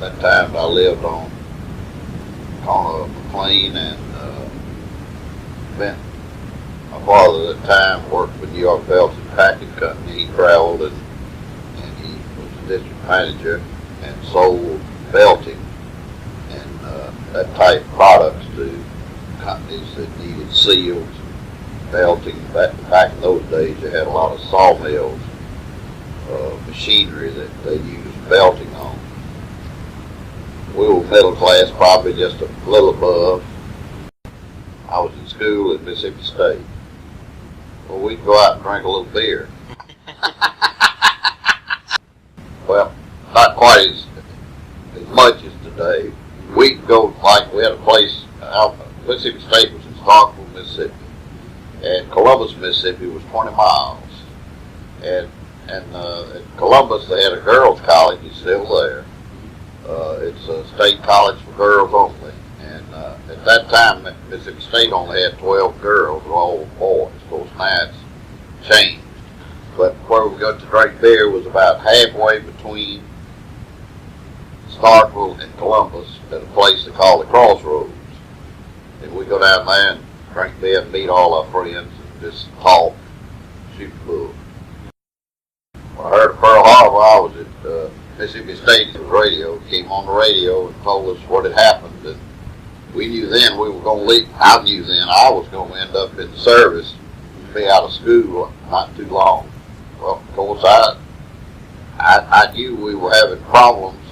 At that time I lived on McLean and Benton. My father at the time worked for New York Belton Packing Company. He traveled and he was a district manager and sold belting and that type of products to companies that needed seals and belting. Back in those days, you had a lot of sawmills, machinery that they used belting on. We were middle class, probably just a little above. I was in school at Mississippi State. Well, we'd go out and drink a little beer. Well, not quite as much as today. We'd go, like, we had a place out, Mississippi State was in Starkville, Mississippi, and Columbus, Mississippi was 20 miles. And at Columbus, they had a girls' college. It's still there. It's a state college for girls only. And at that time, Mississippi State only had 12 girls, all boys. Of course, now it's changed. But where we got to drink beer was about halfway between Starkville and Columbus at a place they call the Crossroads. And we go down there and drink beer and meet all our friends and just talk, shoot the bull. When I heard of Pearl Harbor, I was at Mississippi State radio, came on the radio and told us what had happened. And we knew then we were going to leave. I knew then I was going to end up in the service, be out of school not too long. Well, of course, I knew we were having problems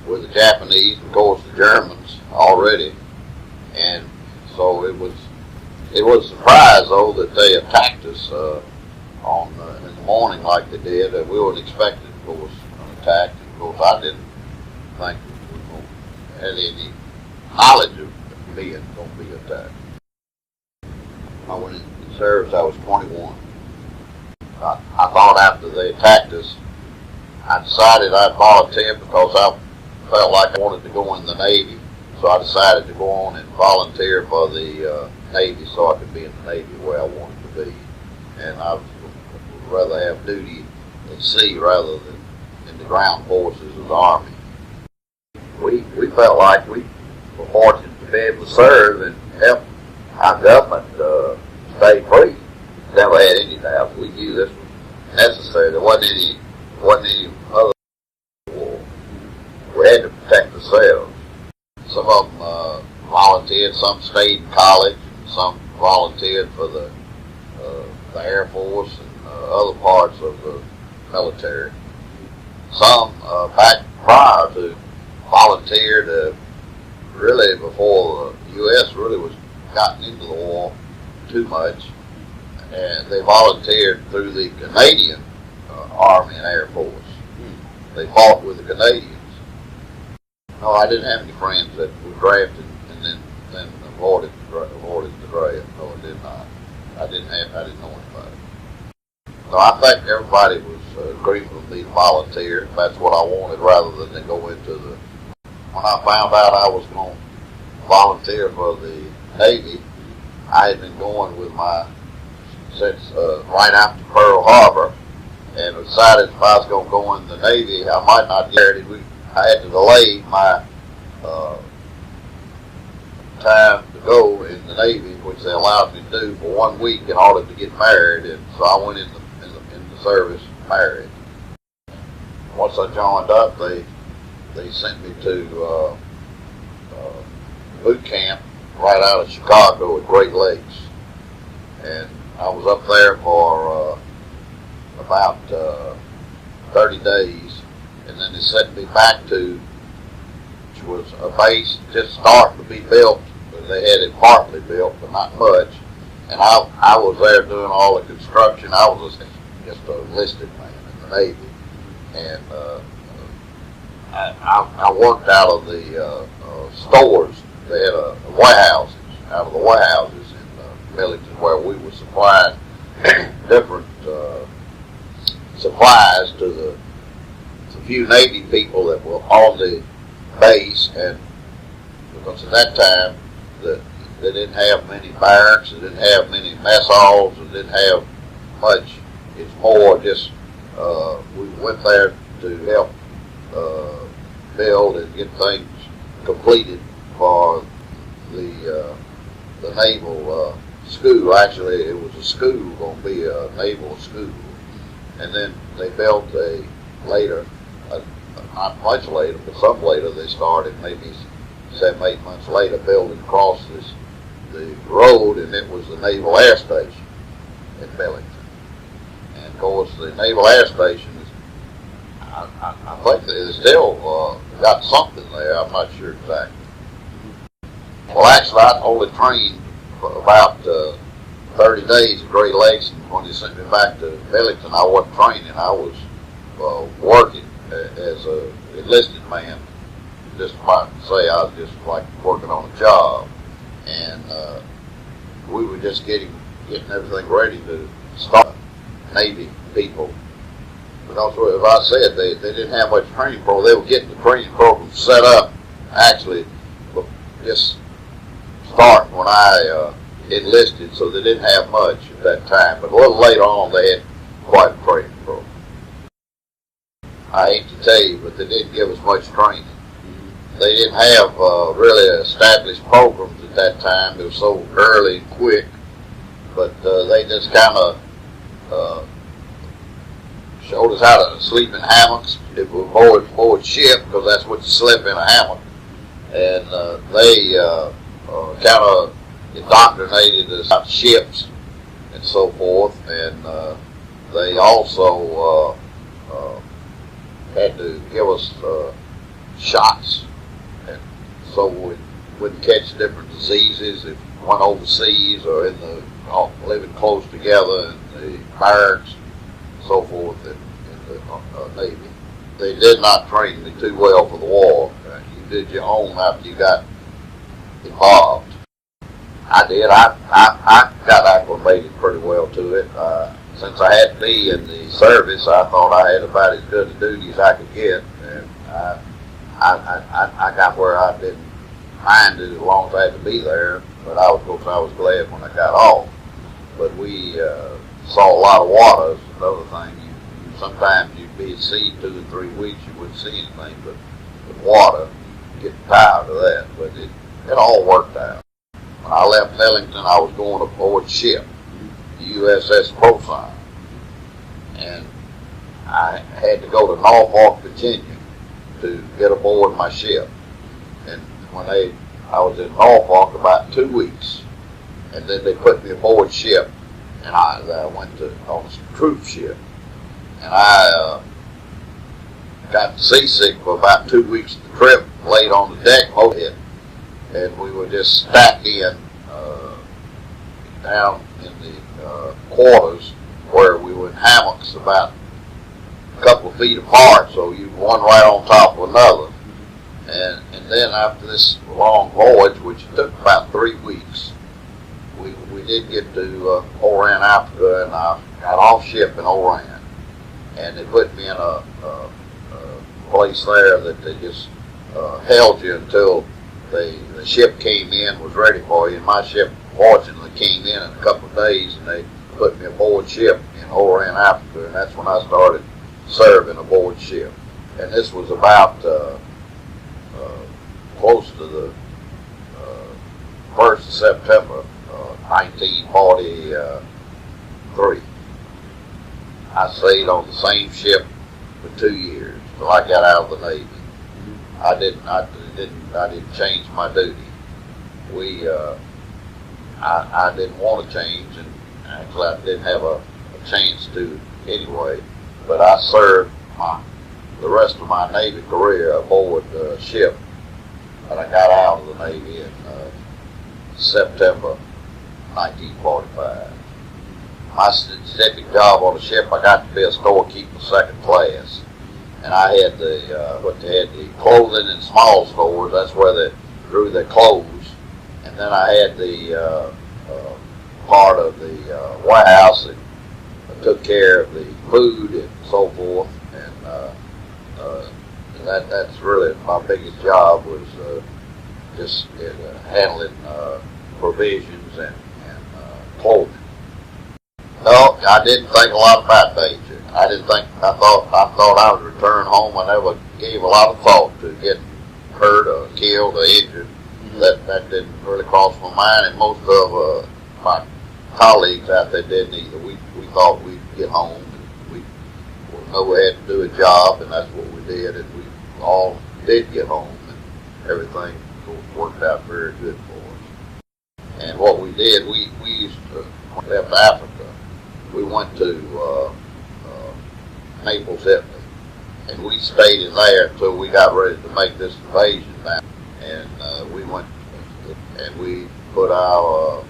with the Japanese, of course, the Germans already, and so it was a surprise though that they attacked us in the morning like they did. We weren't expecting, of course, an attack. Of course, I didn't think we had any knowledge of being going to be attacked. I went in service. I was 21. I thought after they attacked us, I decided I'd volunteer because I felt like I wanted to go in the Navy. So I decided to go on and volunteer for the Navy so I could be in the Navy where I wanted to be. And I would rather have duty at sea rather than in the ground forces of the Army. We felt like we were fortunate to be able to serve and help our government stay free. Never had any doubts. We knew this was necessary. There wasn't any other war. We had to protect ourselves. Some of them volunteered, some stayed in college, and some volunteered for the Air Force and other parts of the military. Some back prior to volunteered really before the U.S. really was gotten into the war too much, and they volunteered through the Canadian Army and Air Force. They fought with the Canadians. No, I didn't have any friends that were drafted and then avoided the draft. No, I did not. I didn't know anybody. So I think everybody was agreeable with me to volunteer. That's what I wanted rather than to go into the... When I found out I was going to volunteer for the Navy, I had been going with since right after Pearl Harbor, and decided if I was going to go in the Navy, I might not get it. I had to delay my time to go in the Navy, which they allowed me to do for 1 week in order to get married, and so I went in the service married. Once I joined up, they sent me to boot camp right out of Chicago at Great Lakes, and I was up there for about 30 days, and then they sent me back to, which was a base just starting to be built. They had it partly built, but not much, and I was there doing all the construction. I was just a enlisted man in the Navy, and I worked out of the stores. They had warehouses, out of the warehouses in the villages where we were supplying different supplies to the few Navy people that were on the base, and because at that time they didn't have many barracks, they didn't have many mess halls, they didn't have much. It's more just we went there to help build and get things completed for the naval school. Actually, it was a school, going to be a naval school. And then they built later, not much later, but some later, they started maybe 7, 8 months later building across the road, and it was the Naval Air Station in Billington. And of course, the Naval Air Station is, I think they still got something there. I'm not sure exactly. Well, actually, I only trained for about 30 days at Great Lakes, and when they sent me back to Billington, I wasn't training. I was working as a enlisted man. Just might say I was just like working on a job, and we were just getting everything ready to start. Navy people, because as I said, they didn't have much training program. They were getting the training program set up, actually, just start when I enlisted, so they didn't have much at that time. But a little later on, they had quite a training program. I hate to tell you, but they didn't give us much training. They didn't have really established programs at that time. It was so early and quick, but they just kind of showed us how to sleep in hammocks if we were aboard ship, because that's what you sleep in, a hammock. And they kind of indoctrinated us about ships and so forth. And they also had to give us shots, and so we wouldn't catch different diseases if we went overseas or in the living close together in the barracks, so forth, in the Navy. They did not train me too well for the war. You did your own after you got involved. I did. I got acclimated pretty well to it. Since I had to be in the service, I thought I had about as good a duty as I could get, and I got where I didn't mind it as long as I had to be there. But I was glad when I got off. But we saw a lot of water. That's another thing. Sometimes you'd be at sea 2 or 3 weeks, you wouldn't see anything but water. You get tired of that, but it all worked out. When I left Billington, I was going aboard ship, the USS Procyon, and I had to go to Norfolk, Virginia, to get aboard my ship. And when I was in Norfolk about 2 weeks, and then they put me aboard ship, and I went on a troop ship, and I got seasick for about 2 weeks of the trip, laid on the deck motorhead, and we were just stacked in down in the quarters where we were in hammocks about a couple of feet apart, so you one right on top of another. And then after this long voyage, which took about 3 weeks, we did get to Oran, Africa, and I got off ship in Oran. And they put me in a place there that they just held you until the ship came in, was ready for you. And my ship, fortunately, came in a couple of days, and they put me aboard ship in Oran, Africa, and that's when I started serving aboard ship. And this was about close to the 1st of September, 1943. I stayed on the same ship for 2 years till I got out of the Navy. I didn't change my duty. I didn't want to change, and actually I didn't have a chance to anyway. But I served the rest of my Navy career aboard the ship, and I got out of the Navy in September 1945. My specific job on the ship, I got to be a storekeeper second class, and I had the clothing and small stores. That's where they drew their clothes, and then I had the part of the warehouse that took care of the food and so forth. And that's really my biggest job, was just handling provisions and clothing. No, I didn't think a lot about danger. I didn't think, I thought I would return home. I never gave a lot of thought to getting hurt or killed or injured. That didn't really cross my mind, and most of my colleagues out there didn't either. We thought we'd get home, and we know we had to do a job, and that's what we did, and we all did get home, and everything worked out very good for us. And what we did, we used to, when we left Africa, we went to Naples, Italy, and we stayed in there until we got ready to make this invasion down. And we went and we put our,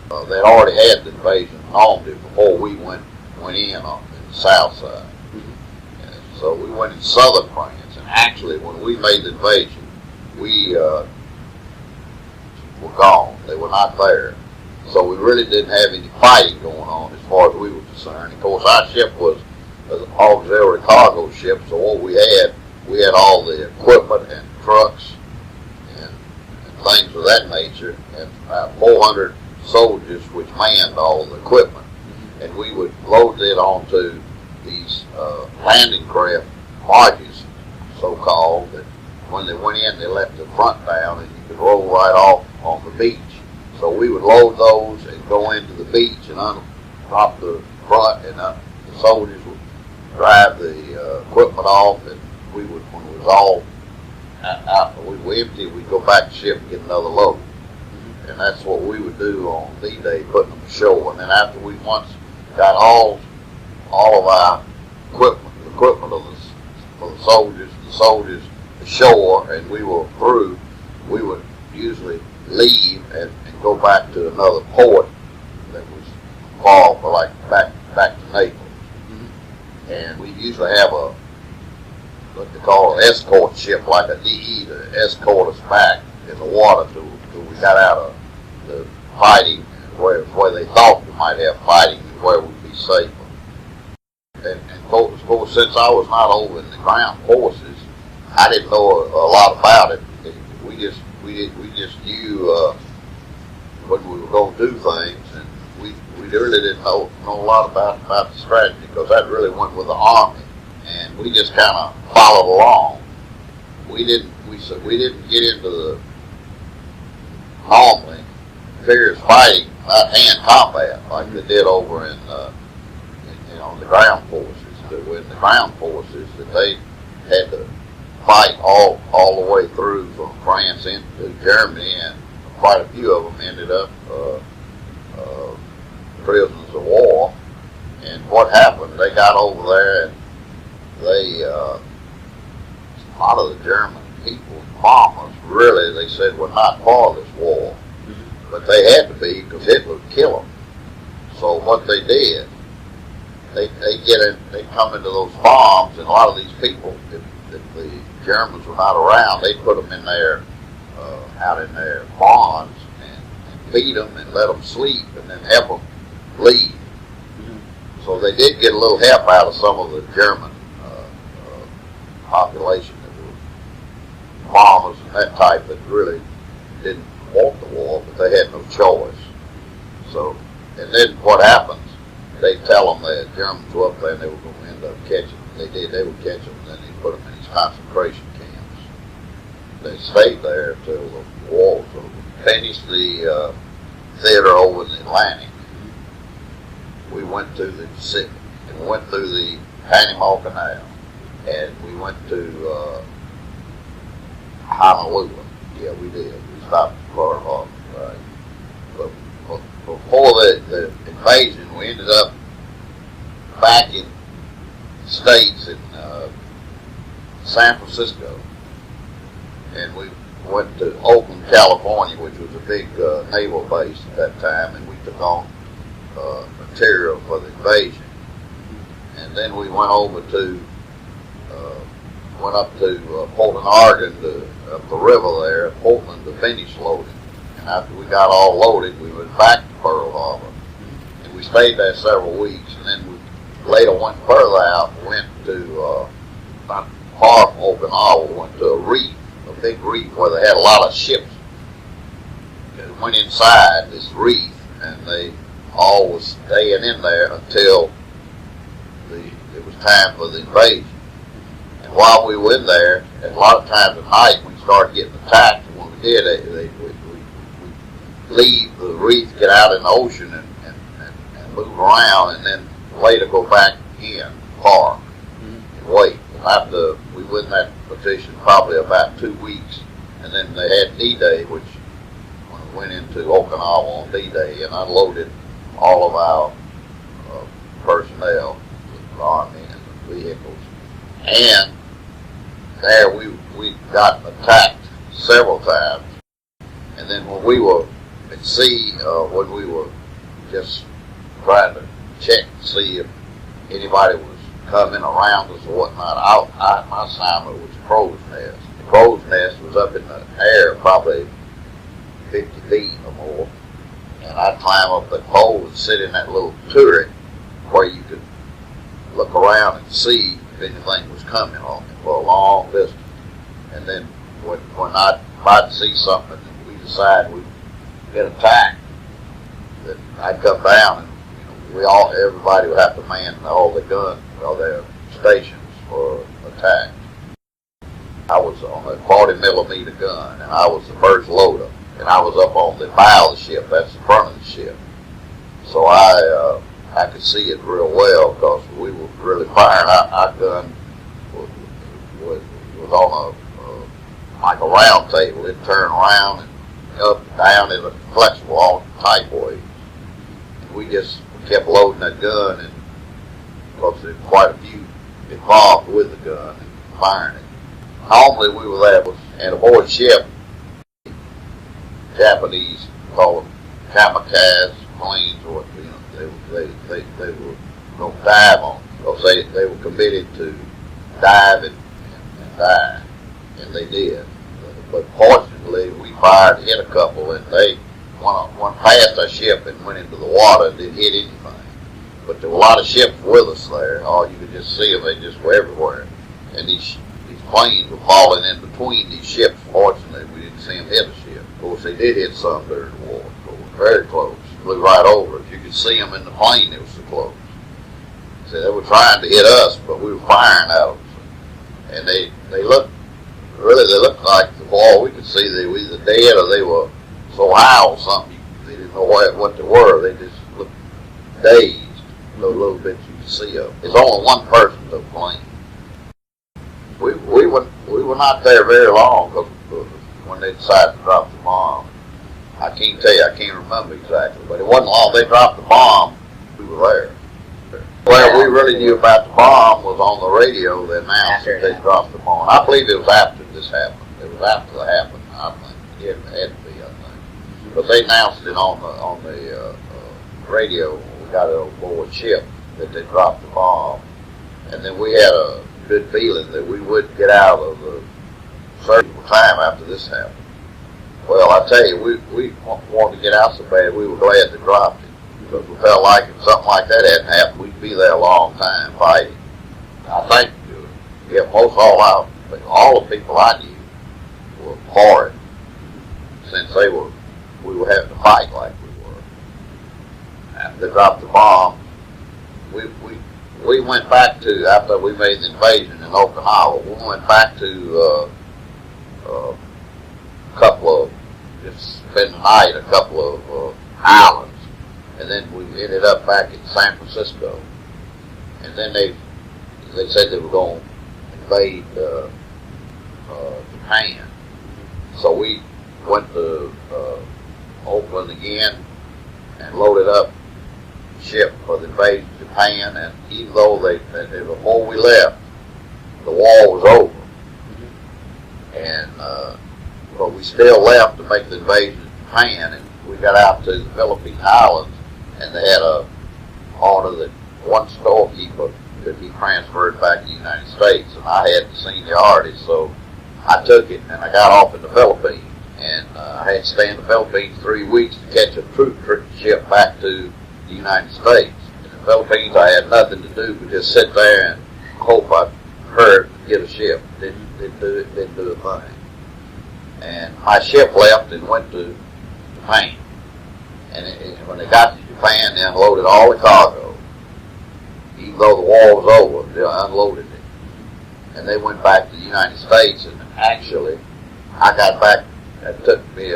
they'd already had the invasion in Normandy before we went in on the south side. And so we went in southern France, and actually when we made the invasion, we were gone. They were not there. So we really didn't have any fighting going on as far as we were concerned. Of course, our ship was an auxiliary cargo ship, so what we had all the equipment and trucks and things of that nature, and 400 soldiers which manned all the equipment. And we would load it onto these landing craft barges, so-called, that when they went in, they left the front down, and you could roll right off on the beach. So we would load those and go into the beach and drop the front, and the soldiers would drive the equipment off, and we would, when it was all out, we were empty, we'd go back to ship and get another load. And that's what we would do on D-Day, putting them ashore. And then after we once got all of our equipment, the equipment of the soldiers ashore, and we were through, we would usually leave and go back to another port that was far, like back to Naples. And we usually have what they call an escort ship, like a DE, to escort us back in the water till we got out of the fighting, where they thought we might have fighting, and where we'd be safer. And of course, since I was not over in the ground forces, I didn't know a lot about it. We just knew when we were going to do things, and we really didn't know a lot about the strategy, because that really went with the Army, and we just kind of followed along. We didn't get into the normally fierce fighting, not hand combat like they did over in the ground forces. In the ground forces, that they had to fight all the way through from France into Germany, and quite a few of them ended up prisoners of war. And what happened, they got over there, and they a lot of the German people, farmers, really, they said, were not for this war, but they had to be, because Hitler would kill them. So what they did, they come into those farms, and a lot of these people, if the Germans were not around, they'd put them in their out in their barns and feed them and let them sleep, and then help them leave. So they did get a little help out of some of the German population that were farmers and that type, that really didn't want the war, but they had no choice. So, and then what happens, they tell them that Germans were up there and they were going to end up catching them. They did, they would catch them, and then they put them in these concentration camps. They stayed there until the war was over. Finished the theater over in the Atlantic. We went to the Pacific, and we went through the Panama Canal, and we went to Honolulu. Yeah, we did. We stopped at Pearl Harbor, right? But before the invasion, we ended up back in the States in San Francisco, and we went to Oakland, California, which was a big naval base at that time, and we took on material for the invasion. And then we went over to went up to Portland, Oregon, up the river there, Portland, to finish loading. And after we got all loaded, we went back to Pearl Harbor, and we stayed there several weeks. And then we later went further out, went to not far from Okinawa, went to a reef, a big reef where they had a lot of ships. And went inside this reef, and they all was staying in there until it was time for the invasion. And while we were in there, a lot of times at night we started getting attacked, and when we did, we leave the reef, get out in the ocean, and move around, and then later go back in, park, and wait. And after we were in that position probably about 2 weeks, and then they had D-Day, which when we went into Okinawa on D-Day and unloaded all of our personnel, the Army and the vehicles. And there we got attacked several times. And then when we were at sea, when we were just trying to check to see if anybody was coming around us or whatnot, my assignment was crow's nest. The crow's nest was up in the air, probably 50 feet or more. And I'd climb up the pole and sit in that little turret where you could look around and see if anything was coming on me for a long distance. And then when I'd see something and we decide we'd get attacked, that I'd come down and everybody would have to man all the guns or their stations for attack. I was on a 40 millimeter gun, and I was the first loader, and I was up on the bow of the ship. That's the front of the ship. So I could see it real well because we were really firing. Our gun was on like a round table. It'd turn around and up and down in a flexible, all type way. And we just kept loading that gun, and because there's quite a few involved with the gun and firing it. Normally we were there, and aboard ship, Japanese call them kamikaze planes, or they were going to dive on, because they were committed to dive and die, and they did. But fortunately, we fired, hit a couple, and they went past our ship and went into the water and didn't hit anything. But there were a lot of ships with us there. Oh, you could just see them; they just were everywhere. And these planes were falling in between these ships. Fortunately, we didn't see them hit a ship. Of course, they did hit some during the war. But it was very close. Flew right over us. You could see them in the plane. They were so close. So they were trying to hit us, but we were firing at them. And they looked like the ball. We could see they were either dead or they were so high or something. They didn't know what they were. They just looked dazed. A little bit you could see them. There's only one person to the plane. We were not there very long because when they decided to drop the bomb. I can't tell you. I can't remember exactly, but it wasn't long. They dropped the bomb. We were there. Well, we really knew about the bomb was on the radio. They announced that they dropped the bomb. I believe it was after this happened. It was after it happened. I think it had to be. I think, but they announced it on the radio. We got it on board ship that they dropped the bomb, and then we had a good feeling that we would get out of the surgical time after this happened. Well, I tell you, we wanted to get out so bad, we were glad they dropped it, because we felt like if something like that hadn't happened, we'd be there a long time fighting. I think, most all the people I knew were for it, since we were having to fight like we were. After they dropped the bomb, we went back to, after we made the invasion in Okinawa, we went back to a couple of, just spend the night, a couple of islands, and then we ended up back in San Francisco. And then they said they were going to invade Japan. So we went to Oakland again and loaded up ship for the invasion of Japan, and even though before we left, the war was over, and but we still left to make the invasion of Japan, and we got out to the Philippine Islands, and they had a order that one storekeeper could be transferred back to the United States, and I had the seniority, so I took it, and I got off in the Philippines, and I had to stay in the Philippines 3 weeks to catch a troop ship back to the United States. In the Philippines, I had nothing to do but just sit there and hope I heard to get a ship. Didn't do a thing. And my ship left and went to Japan. And when they got to Japan, they unloaded all the cargo even though the war was over, they unloaded it. And they went back to the United States, and actually, I got back, it took me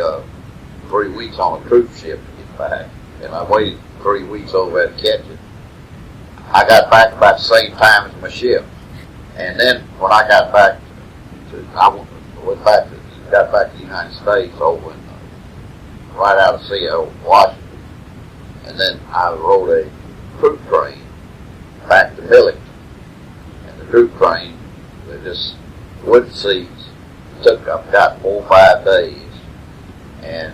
3 weeks on a cruise ship to get back, and I waited 3 weeks over at Ketchick. I got back about the same time as my ship. And then when I got back got back to the United States over in, right out of Seattle, Washington. And then I rode a troop train back to Millington. And the troop train, they just wooden seats. Took about 4 or 5 days. And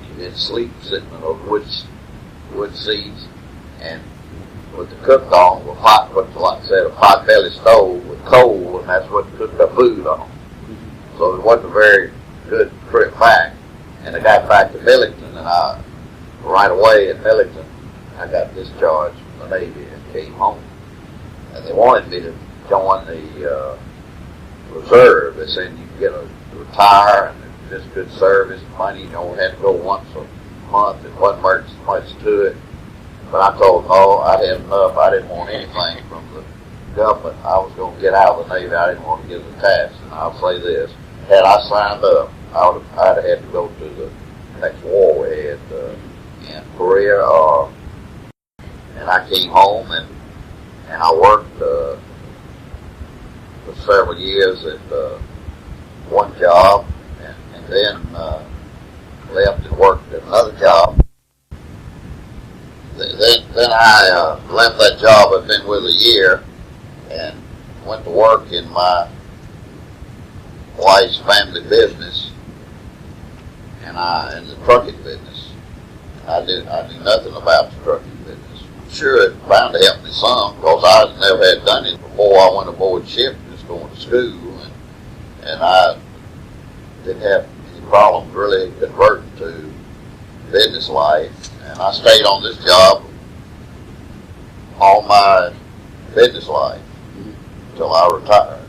you didn't sleep sitting in those wood seats. And with the cook on, with hot, like I said, a pot-belly stove with coal, and that's what cooked the food on. So it wasn't a very good trip back. And I got back to Millington, and right away in Millington, I got discharged from the Navy and came home. And they wanted me to join the reserve. They said you can get a retire and just good service, money. You only had to go once a month. It wasn't much to it. But I told them, no, I had enough. I didn't want anything from the government. I was going to get out of the Navy. I didn't want to get attached. And I'll say this, had I signed up, I'd have had to go to the next war we had in Korea. And I came home and I worked for several years at one job and then left and worked at another job. Then I left that job. I'd been with a year and went to work in my wife's family business, and in the trucking business. I knew nothing about the trucking business. Sure, it bound to help me some because I never had done it before I went aboard ship, just going to school, and I didn't have any problems really converting to business life. And I stayed on this job all my business life until I retired.